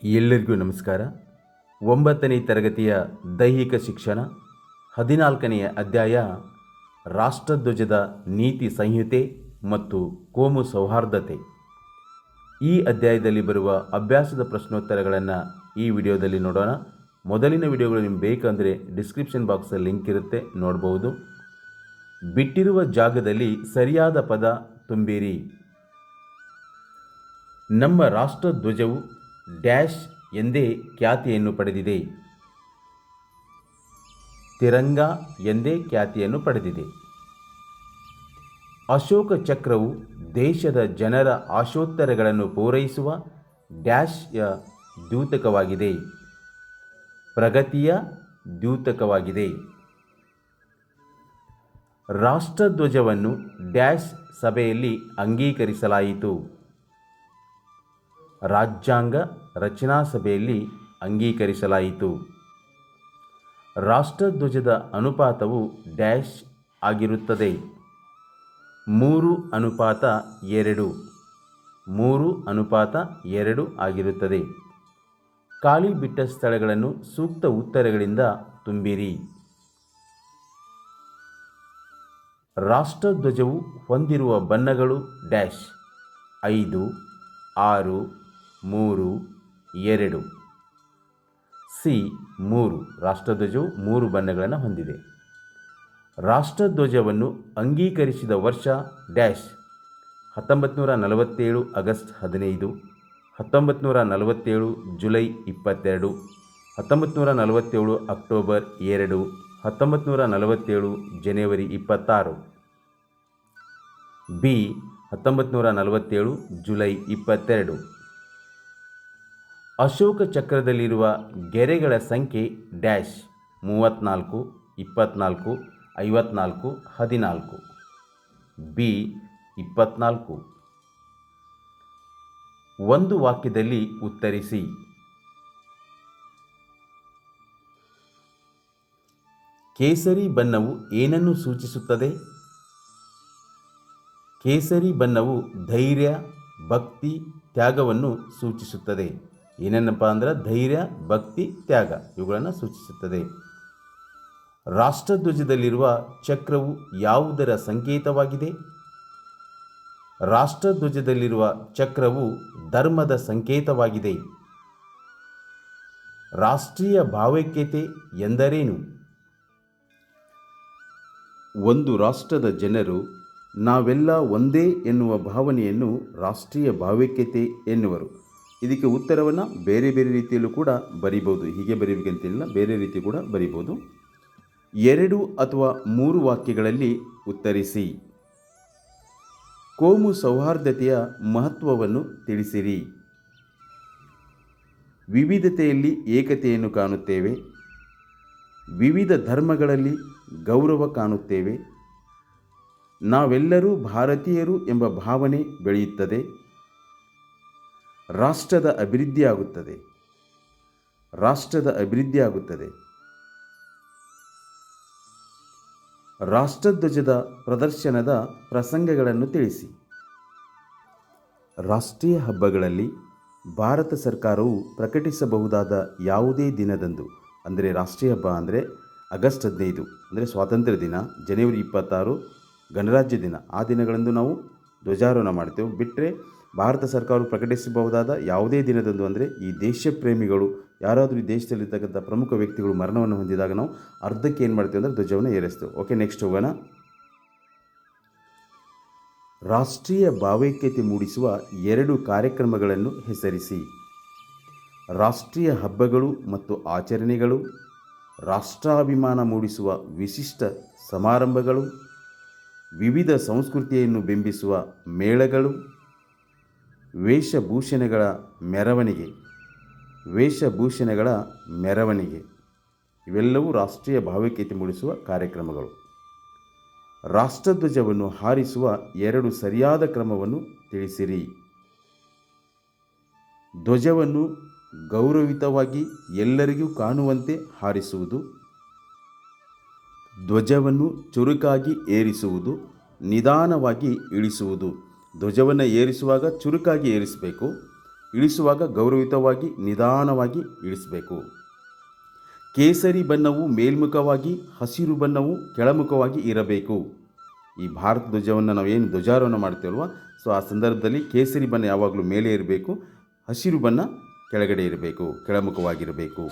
ಎಲ್ಲರಿಗೂ ನಮಸ್ಕಾರ. 9ನೇ ತರಗತಿಯ ದೈಹಿಕ ಶಿಕ್ಷಣ 14ನೆಯ ಅಧ್ಯಾಯ ರಾಷ್ಟ್ರಧ್ವಜದ ನೀತಿ ಸಂಹಿತೆ ಮತ್ತು ಕೋಮು ಸೌಹಾರ್ದತೆ. ಈ ಅಧ್ಯಾಯದಲ್ಲಿ ಬರುವ ಅಭ್ಯಾಸದ ಪ್ರಶ್ನೋತ್ತರಗಳನ್ನು ಈ ವಿಡಿಯೋದಲ್ಲಿ ನೋಡೋಣ. ಮೊದಲಿನ ವಿಡಿಯೋಗಳು ನಿಮ್ಗೆ ಬೇಕಂದರೆ ಡಿಸ್ಕ್ರಿಪ್ಷನ್ ಬಾಕ್ಸಲ್ಲಿ ಲಿಂಕ್ ಇರುತ್ತೆ, ನೋಡ್ಬೋದು. ಬಿಟ್ಟಿರುವ ಜಾಗದಲ್ಲಿ ಸರಿಯಾದ ಪದ ತುಂಬಿರಿ. ನಮ್ಮ ರಾಷ್ಟ್ರಧ್ವಜವು ಡ್ಯಾಶ್ ಎಂದೇ ಖ್ಯಾತಿಯನ್ನು ಪಡೆದಿದೆ. ತಿರಂಗ ಎಂದೇ ಖ್ಯಾತಿಯನ್ನು ಪಡೆದಿದೆ. ಅಶೋಕ ಚಕ್ರವು ದೇಶದ ಜನರ ಆಶೋತ್ತರಗಳನ್ನು ಪೂರೈಸುವ ಡ್ಯಾಶ್ಯ ದ್ಯೂತಕವಾಗಿದೆ. ಪ್ರಗತಿಯ ದ್ಯೂತಕವಾಗಿದೆ. ರಾಷ್ಟ್ರಧ್ವಜವನ್ನು ಡ್ಯಾಶ್ ಸಭೆಯಲ್ಲಿ ಅಂಗೀಕರಿಸಲಾಯಿತು. ರಾಜ್ಯಾಂಗ ರಚನಾ ಸಭೆಯಲ್ಲಿ ಅಂಗೀಕರಿಸಲಾಯಿತು. ರಾಷ್ಟ್ರಧ್ವಜದ ಅನುಪಾತವು ಡ್ಯಾಶ್ ಆಗಿರುತ್ತದೆ. 3:2. 3:2 ಆಗಿರುತ್ತದೆ. ಖಾಲಿ ಬಿಟ್ಟ ಸ್ಥಳಗಳನ್ನು ಸೂಕ್ತ ಉತ್ತರಗಳಿಂದ ತುಂಬಿರಿ. ರಾಷ್ಟ್ರಧ್ವಜವು ಹೊಂದಿರುವ ಬಣ್ಣಗಳು ಡ್ಯಾಶ್ 5, 6, 3, 2. ಸಿ 3. ರಾಷ್ಟ್ರಧ್ವಜವು 3 ಬಣ್ಣಗಳನ್ನು ಹೊಂದಿದೆ. ರಾಷ್ಟ್ರಧ್ವಜವನ್ನು ಅಂಗೀಕರಿಸಿದ ವರ್ಷ ಡ್ಯಾಶ್ 1947 ಆಗಸ್ಟ್ 15, 1947 ಜುಲೈ 22, 1947 ಅಕ್ಟೋಬರ್ 2, 1947 ಜನವರಿ 26. B 1947 July 22. ಅಶೋಕ ಚಕ್ರದಲ್ಲಿರುವ ಗೆರೆಗಳ ಸಂಖ್ಯೆ ಡ್ಯಾಶ್ 34, 24, 54, 14. ಬಿ 24. ಒಂದು ವಾಕ್ಯದಲ್ಲಿ ಉತ್ತರಿಸಿ. ಕೇಸರಿ ಬಣ್ಣವು ಏನನ್ನು ಸೂಚಿಸುತ್ತದೆ? ಕೇಸರಿ ಬಣ್ಣವು ಧೈರ್ಯ, ಭಕ್ತಿ, ತ್ಯಾಗವನ್ನು ಸೂಚಿಸುತ್ತದೆ. ಏನನ್ನಪ್ಪ ಅಂದ್ರೆ ಧೈರ್ಯ, ಭಕ್ತಿ, ತ್ಯಾಗ ಇವುಗಳನ್ನು ಸೂಚಿಸುತ್ತದೆ. ರಾಷ್ಟ್ರಧ್ವಜದಲ್ಲಿರುವ ಚಕ್ರವು ಯಾವುದರ ಸಂಕೇತವಾಗಿದೆ? ರಾಷ್ಟ್ರಧ್ವಜದಲ್ಲಿರುವ ಚಕ್ರವು ಧರ್ಮದ ಸಂಕೇತವಾಗಿದೆ. ರಾಷ್ಟ್ರೀಯ ಭಾವೈಕ್ಯತೆ ಎಂದರೇನು? ಒಂದು ರಾಷ್ಟ್ರದ ಜನರು ನಾವೆಲ್ಲ ಒಂದೇ ಎನ್ನುವ ಭಾವನೆಯನ್ನು ರಾಷ್ಟ್ರೀಯ ಭಾವೈಕ್ಯತೆ ಎನ್ನುವರು. ಇದಕ್ಕೆ ಉತ್ತರವನ್ನು ಬೇರೆ ಬೇರೆ ರೀತಿಯಲ್ಲೂ ಕೂಡ ಬರಿಬೋದು. ಹೀಗೆ ಬರೀಬೇಕಂತಿಲ್ಲ, ಬೇರೆ ರೀತಿ ಕೂಡ ಬರಿಬೋದು. 2 ಅಥವಾ 3 ವಾಕ್ಯಗಳಲ್ಲಿ ಉತ್ತರಿಸಿ. ಕೋಮು ಸೌಹಾರ್ದತೆಯ ಮಹತ್ವವನ್ನು ತಿಳಿಸಿರಿ. ವಿವಿಧತೆಯಲ್ಲಿ ಏಕತೆಯನ್ನು ಕಾಣುತ್ತೇವೆ. ವಿವಿಧ ಧರ್ಮಗಳಲ್ಲಿ ಗೌರವ ಕಾಣುತ್ತೇವೆ. ನಾವೆಲ್ಲರೂ ಭಾರತೀಯರು ಎಂಬ ಭಾವನೆ ಬೆಳೆಯುತ್ತದೆ. ರಾಷ್ಟ್ರದ ಅಭಿವೃದ್ಧಿಯಾಗುತ್ತದೆ. ರಾಷ್ಟ್ರದ ಅಭಿವೃದ್ಧಿಯಾಗುತ್ತದೆ. ರಾಷ್ಟ್ರಧ್ವಜದ ಪ್ರದರ್ಶನದ ಪ್ರಸಂಗಗಳನ್ನು ತಿಳಿಸಿ. ರಾಷ್ಟ್ರೀಯ ಹಬ್ಬಗಳಲ್ಲಿ ಭಾರತ ಸರ್ಕಾರವು ಪ್ರಕಟಿಸಬಹುದಾದ ಯಾವುದೇ ದಿನದಂದು, ಅಂದರೆ ರಾಷ್ಟ್ರೀಯ ಹಬ್ಬ ಅಂದರೆ ಆಗಸ್ಟ್ 15 ಅಂದರೆ ಸ್ವಾತಂತ್ರ್ಯ ದಿನ, ಜನವರಿ 26 ಗಣರಾಜ್ಯ ದಿನ, ಆ ದಿನಗಳಂದು ನಾವು ಧ್ವಜಾರೋಹಣ ಮಾಡ್ತೇವೆ. ಬಿಟ್ಟರೆ ಭಾರತ ಸರ್ಕಾರವು ಪ್ರಕಟಿಸಬಹುದಾದ ಯಾವುದೇ ದಿನದಂದು ಅಂದರೆ ಈ ದೇಶ ಪ್ರೇಮಿಗಳು ಯಾರಾದರೂ ಈ ದೇಶದಲ್ಲಿರ್ತಕ್ಕಂಥ ಪ್ರಮುಖ ವ್ಯಕ್ತಿಗಳು ಮರಣವನ್ನು ಹೊಂದಿದಾಗ ನಾವು ಅರ್ಧಕ್ಕೆ ಏನು ಮಾಡ್ತೇವೆ ಅಂದರೆ ಧ್ವಜವನ್ನು ಏರಿಸ್ತೇವೆ. ಓಕೆ, ನೆಕ್ಸ್ಟ್ ಹೋಗೋಣ. ರಾಷ್ಟ್ರೀಯ ಭಾವೈಕ್ಯತೆ ಮೂಡಿಸುವ 2 ಕಾರ್ಯಕ್ರಮಗಳನ್ನು ಹೆಸರಿಸಿ. ರಾಷ್ಟ್ರೀಯ ಹಬ್ಬಗಳು ಮತ್ತು ಆಚರಣೆಗಳು, ರಾಷ್ಟ್ರಾಭಿಮಾನ ಮೂಡಿಸುವ ವಿಶಿಷ್ಟ ಸಮಾರಂಭಗಳು, ವಿವಿಧ ಸಂಸ್ಕೃತಿಯನ್ನು ಬಿಂಬಿಸುವ ಮೇಳಗಳು, ವೇಷಭೂಷಣಗಳ ಮೆರವಣಿಗೆ. ವೇಷಭೂಷಣಗಳ ಮೆರವಣಿಗೆ ಇವೆಲ್ಲವೂ ರಾಷ್ಟ್ರೀಯ ಭಾವೈಕ್ಯತೆ ಮೂಡಿಸುವ ಕಾರ್ಯಕ್ರಮಗಳು. ರಾಷ್ಟ್ರಧ್ವಜವನ್ನು ಹಾರಿಸುವ 2 ಸರಿಯಾದ ಕ್ರಮವನ್ನು ತಿಳಿಸಿರಿ. ಧ್ವಜವನ್ನು ಗೌರವಯುತವಾಗಿ ಎಲ್ಲರಿಗೂ ಕಾಣುವಂತೆ ಹಾರಿಸುವುದು. ಧ್ವಜವನ್ನು ಚುರುಕಾಗಿ ಏರಿಸುವುದು, ನಿಧಾನವಾಗಿ ಇಳಿಸುವುದು. ಧ್ವಜವನ್ನು ಏರಿಸುವಾಗ ಚುರುಕಾಗಿ ಏರಿಸಬೇಕು, ಇಳಿಸುವಾಗ ಗೌರವಯುತವಾಗಿ ನಿಧಾನವಾಗಿ ಇಳಿಸಬೇಕು. ಕೇಸರಿ ಬಣ್ಣವು ಮೇಲ್ಮುಖವಾಗಿ, ಹಸಿರು ಬಣ್ಣವು ಕೆಳಮುಖವಾಗಿ ಇರಬೇಕು. ಈ ಭಾರತ ಧ್ವಜವನ್ನು ನಾವೇನು ಧ್ವಜಾರೋಹಣ ಮಾಡ್ತೇವಲ್ವ, ಸೊ ಆ ಸಂದರ್ಭದಲ್ಲಿ ಕೇಸರಿ ಬಣ್ಣ ಯಾವಾಗಲೂ ಮೇಲೆ ಇರಬೇಕು, ಹಸಿರು ಬಣ್ಣ ಕೆಳಗಡೆ ಇರಬೇಕು, ಕೆಳಮುಖವಾಗಿರಬೇಕು.